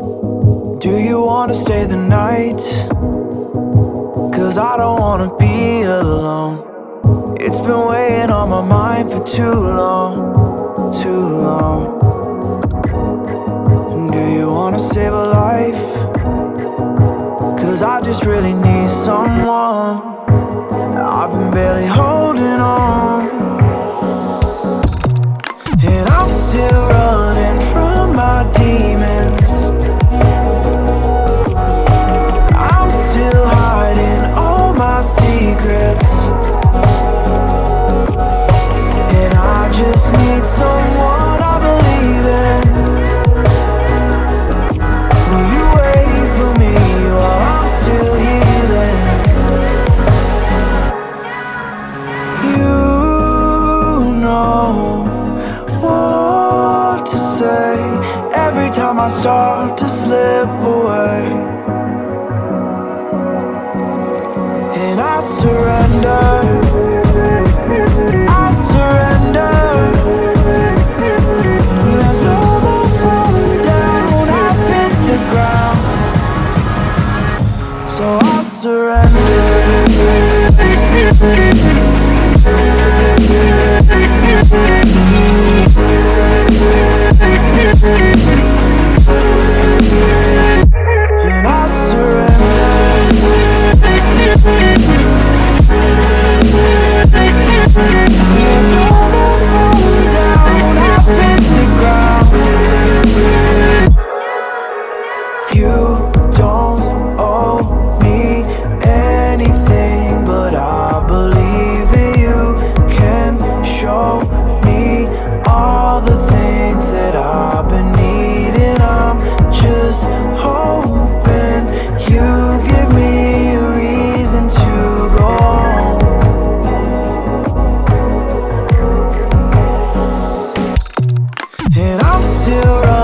Do you wanna stay the night? 'Cause I don't wanna be alone. It's been weighing on my mind for too long, too long. Do you wanna save a life? 'Cause I just really need someone. I've been barely holding on, and I'm still running from my demons. I'm still hiding all my secrets, and I just need someone I believe in. Will you wait for me while I'm still healing? You know what to say every time I start to slip away, and I surrender, I surrender. There's no more falling down, I've hit the ground, so I surrender. And I surrender. There's no more falling down, I've hit the ground. You don't owe me anything, but I believe that you can show me all the things that I've been needing. I'm just hoping you give me a reason to go on. And I'm still running